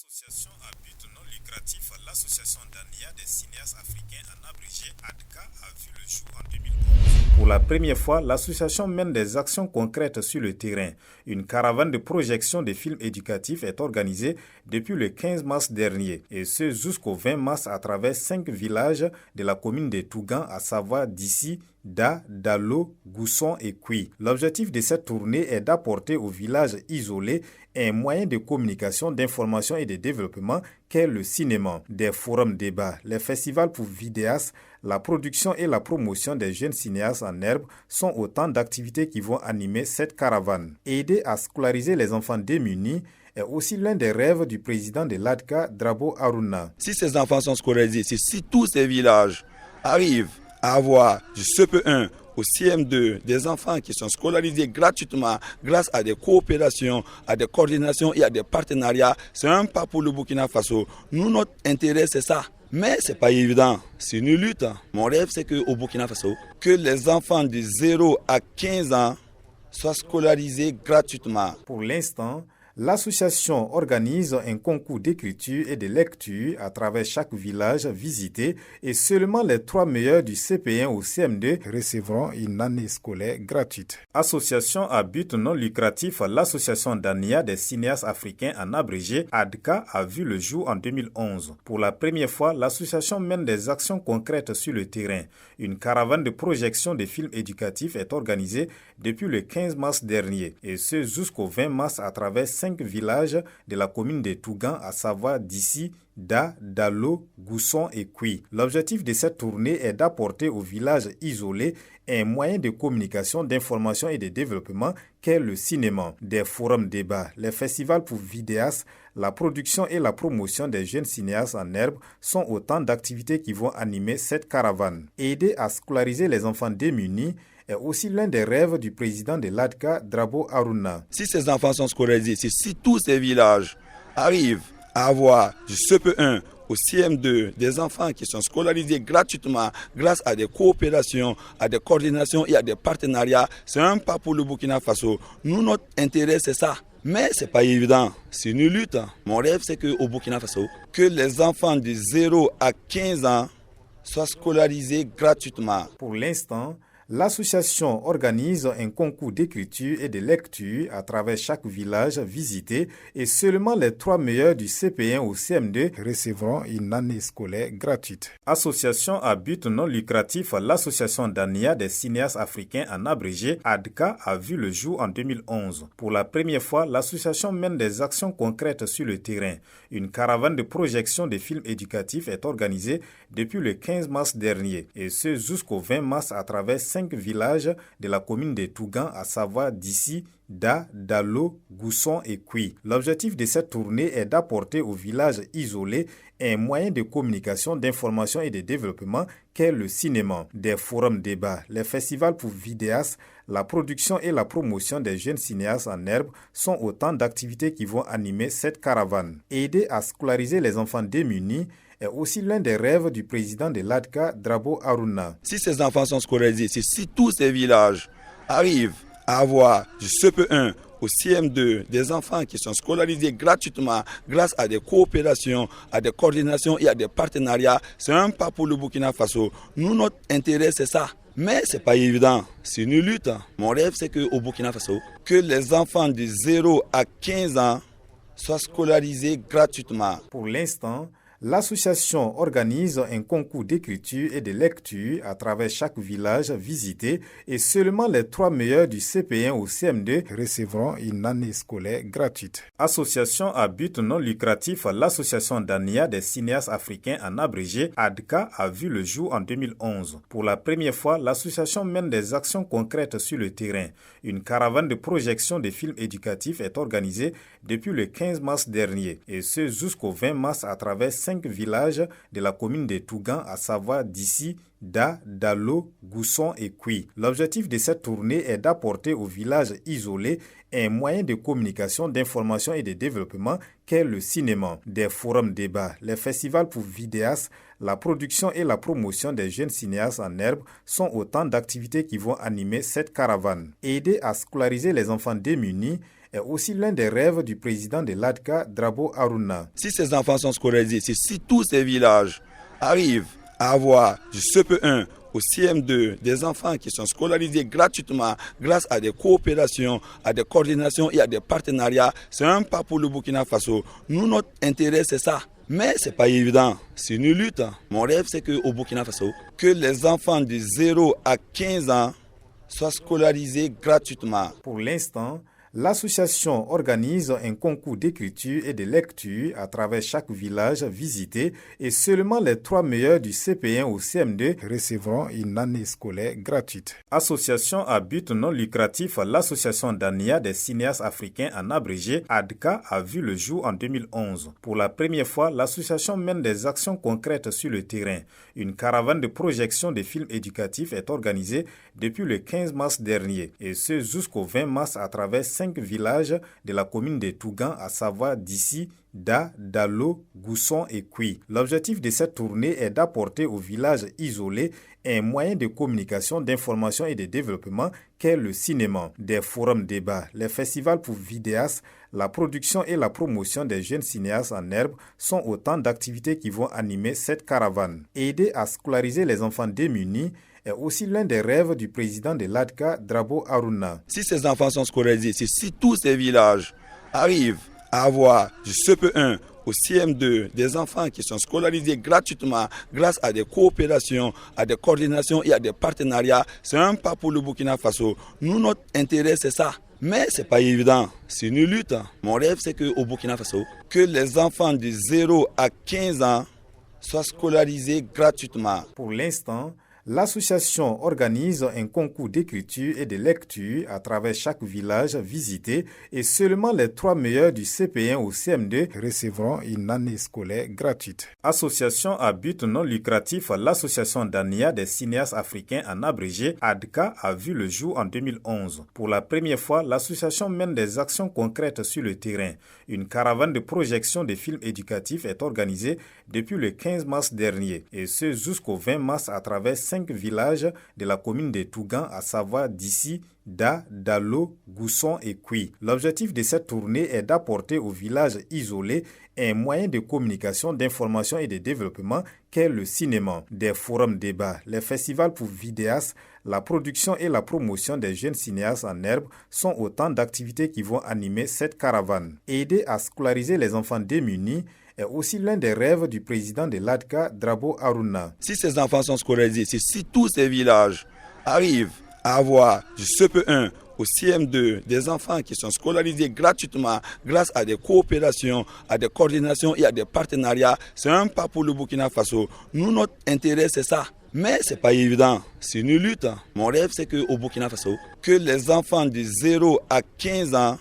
Association à but non lucratif, l'association d'ANIA des cinéastes africains, en abrégé ADCA, a vu le jour en 2011. Pour la première fois, l'association mène des actions concrètes sur le terrain. Une caravane de projection de films éducatifs est organisée depuis le 15 mars dernier, et ce jusqu'au 20 mars à travers 5 villages de la commune de Tougan, à savoir d'ici, Da, Dalo, Gousson et Kui. L'objectif de cette tournée est d'apporter aux villages isolés un moyen de communication, d'information et de développement qu'est le cinéma, des forums débats, les festivals pour vidéastes, la production et la promotion des jeunes cinéastes en herbe sont autant d'activités qui vont animer cette caravane. Aider à scolariser les enfants démunis est aussi l'un des rêves du président de l'ADCA, Drabo Aruna. Si ces enfants sont scolarisés, si tous ces villages arrivent à avoir du CP1 au CM2 des enfants qui sont scolarisés gratuitement grâce à des coopérations, à des coordinations et à des partenariats, c'est un pas pour le Burkina Faso. Nous, notre intérêt, c'est ça. Mais ce n'est pas évident. C'est une lutte. Mon rêve, c'est qu'au Burkina Faso, que les enfants de 0 à 15 ans soient scolarisés gratuitement. Pour l'instant, l'association organise un concours d'écriture et de lecture à travers chaque village visité et seulement les 3 meilleurs du CP1 au CM2 recevront une année scolaire gratuite. Association à but non lucratif, l'association d'ANIA des cinéastes africains, en abrégé ADCA, a vu le jour en 2011. Pour la première fois, l'association mène des actions concrètes sur le terrain. Une caravane de projection de films éducatifs est organisée depuis le 15 mars dernier et ce jusqu'au 20 mars à travers 5 villages de la commune de Tougan, à savoir d'ici, Da, Dalo, Gousson et Kui. L'objectif de cette tournée est d'apporter aux villages isolés un moyen de communication, d'information et de développement qu'est le cinéma, des forums débats, les festivals pour vidéastes, la production et la promotion des jeunes cinéastes en herbe sont autant d'activités qui vont animer cette caravane. Aider à scolariser les enfants démunis est aussi l'un des rêves du président de l'ADCA, Drabo Aruna. Si ces enfants sont scolarisés, si tous ces villages arrivent à avoir du CP1 au CM2 des enfants qui sont scolarisés gratuitement grâce à des coopérations, à des coordinations et à des partenariats, c'est un pas pour le Burkina Faso. Nous, notre intérêt, c'est ça. Mais ce n'est pas évident. C'est une lutte. Mon rêve, c'est qu'au Burkina Faso, que les enfants de 0 à 15 ans soient scolarisés gratuitement. Pour l'instant, l'association organise un concours d'écriture et de lecture à travers chaque village visité et seulement les 3 meilleurs du CP1 au CM2 recevront une année scolaire gratuite. Association à but non lucratif, l'association d'ANIA des cinéastes africains, en abrégé ADCA, a vu le jour en 2011. Pour la première fois, l'association mène des actions concrètes sur le terrain. Une caravane de projection de films éducatifs est organisée depuis le 15 mars dernier et ce jusqu'au 20 mars à travers 5 villages de la commune de Tougan, à savoir d'ici, Da, Dalo, Gousson et Kui. L'objectif de cette tournée est d'apporter aux villages isolés un moyen de communication, d'information et de développement qu'est le cinéma, des forums débats, les festivals pour vidéastes, la production et la promotion des jeunes cinéastes en herbe sont autant d'activités qui vont animer cette caravane. Aider à scolariser les enfants démunis est aussi l'un des rêves du président de l'ADCA, Drabo Aruna. Si ces enfants sont scolarisés, si tous ces villages arrivent à avoir du CP1 au CM2 des enfants qui sont scolarisés gratuitement grâce à des coopérations, à des coordinations et à des partenariats, c'est un pas pour le Burkina Faso. Nous, notre intérêt, c'est ça. Mais ce n'est pas évident. C'est une lutte. Mon rêve, c'est qu'au Burkina Faso, que les enfants de 0 à 15 ans soient scolarisés gratuitement. Pour l'instant, l'association organise un concours d'écriture et de lecture à travers chaque village visité et seulement les 3 meilleurs du CP1 au CM2 recevront une année scolaire gratuite. Association à but non lucratif, l'association d'ANIA des cinéastes africains, en abrégé ADCA, a vu le jour en 2011. Pour la première fois, l'association mène des actions concrètes sur le terrain. Une caravane de projection de films éducatifs est organisée depuis le 15 mars dernier et ce jusqu'au 20 mars à travers 5 villages de la commune de Tougan, à savoir d'ici, Da, Dalo, Gousson et Kui. L'objectif de cette tournée est d'apporter aux villages isolés un moyen de communication, d'information et de développement qu'est le cinéma, des forums débats, les festivals pour vidéastes, la production et la promotion des jeunes cinéastes en herbe sont autant d'activités qui vont animer cette caravane. Aider à scolariser les enfants démunis est aussi l'un des rêves du président de l'ADCA, Drabo Aruna. Si ces enfants sont scolarisés, si tous ces villages arrivent à avoir du CP1 au CM2 des enfants qui sont scolarisés gratuitement grâce à des coopérations, à des coordinations et à des partenariats, c'est un pas pour le Burkina Faso. Nous, notre intérêt, c'est ça. Mais ce n'est pas évident. C'est une lutte. Mon rêve, c'est qu'au Burkina Faso, que les enfants de 0 à 15 ans soient scolarisés gratuitement. Pour l'instant, l'association organise un concours d'écriture et de lecture à travers chaque village visité et seulement les 3 meilleurs du CP1 au CM2 recevront une année scolaire gratuite. Association à but non lucratif, l'association d'ANIA des cinéastes africains en abrégé, ADCA, a vu le jour en 2011. Pour la première fois, l'association mène des actions concrètes sur le terrain. Une caravane de projection de films éducatifs est organisée depuis le 15 mars dernier et ce jusqu'au 20 mars à travers 5 villages de la commune de Tougan, à savoir Dissi, Da, Dalo, Gousson et Kui. L'objectif de cette tournée est d'apporter aux villages isolés un moyen de communication, d'information et de développement qu'est le cinéma. Des forums débats, les festivals pour vidéastes, la production et la promotion des jeunes cinéastes en herbe sont autant d'activités qui vont animer cette caravane. Aider à scolariser les enfants démunis est aussi l'un des rêves du président de l'ADCA, Drabo Aruna. Si ces enfants sont scolarisés, si tous ces villages arrivent à avoir du CP1 au CM2 des enfants qui sont scolarisés gratuitement grâce à des coopérations, à des coordinations et à des partenariats, c'est un pas pour le Burkina Faso. Nous, notre intérêt, c'est ça. Mais ce n'est pas évident. C'est une lutte. Mon rêve, c'est qu'au Burkina Faso, que les enfants de 0 à 15 ans soient scolarisés gratuitement. Pour l'instant, l'association organise un concours d'écriture et de lecture à travers chaque village visité et seulement les 3 meilleurs du CP1 au CM2 recevront une année scolaire gratuite. Association à but non lucratif, l'association d'ANIA des cinéastes africains en abrégé, ADCA, a vu le jour en 2011. Pour la première fois, l'association mène des actions concrètes sur le terrain. Une caravane de projection de films éducatifs est organisée depuis le 15 mars dernier et ce jusqu'au 20 mars à travers 5 villages de la commune de Tougan, à savoir Dissi, Da, Dalo, Gousson et Kui. L'objectif de cette tournée est d'apporter aux villages isolés un moyen de communication, d'information et de développement qu'est le cinéma. Des forums débats, les festivals pour vidéastes, la production et la promotion des jeunes cinéastes en herbe sont autant d'activités qui vont animer cette caravane. Aider à scolariser les enfants démunis est aussi l'un des rêves du président de l'ADCA, Drabo Aruna. Si ces enfants sont scolarisés, si tous ces villages arrivent à avoir du CP1 au CM2 des enfants qui sont scolarisés gratuitement grâce à des coopérations, à des coordinations et à des partenariats, c'est un pas pour le Burkina Faso. Nous, notre intérêt, c'est ça. Mais ce n'est pas évident. C'est une lutte. Mon rêve, c'est qu'au Burkina Faso, que les enfants de 0 à 15 ans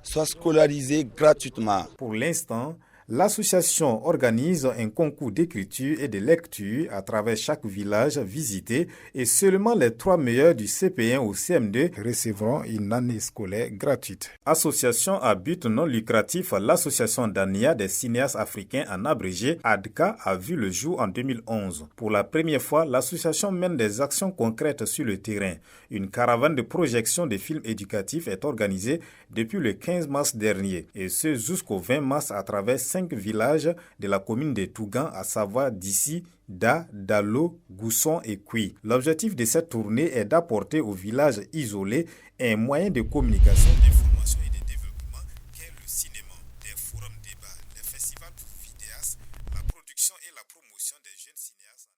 soient scolarisés gratuitement. Pour l'instant, l'association organise un concours d'écriture et de lecture à travers chaque village visité et seulement les 3 meilleurs du CP1 au CM2 recevront une année scolaire gratuite. Association à but non lucratif, l'association d'ANIA des cinéastes africains en abrégé, ADCA, a vu le jour en 2011. Pour la première fois, l'association mène des actions concrètes sur le terrain. Une caravane de projection de films éducatifs est organisée depuis le 15 mars dernier et ce jusqu'au 20 mars à travers 5 villages de la commune de Tougan, à savoir Dissi, Da, Dalo, Gousson et Kui. L'objectif de cette tournée est d'apporter aux villages isolés un moyen de communication, d'information et de développement qu'est le cinéma. Des forums débats, des festivals pour vidéastes, la production et la promotion des jeunes cinéastes.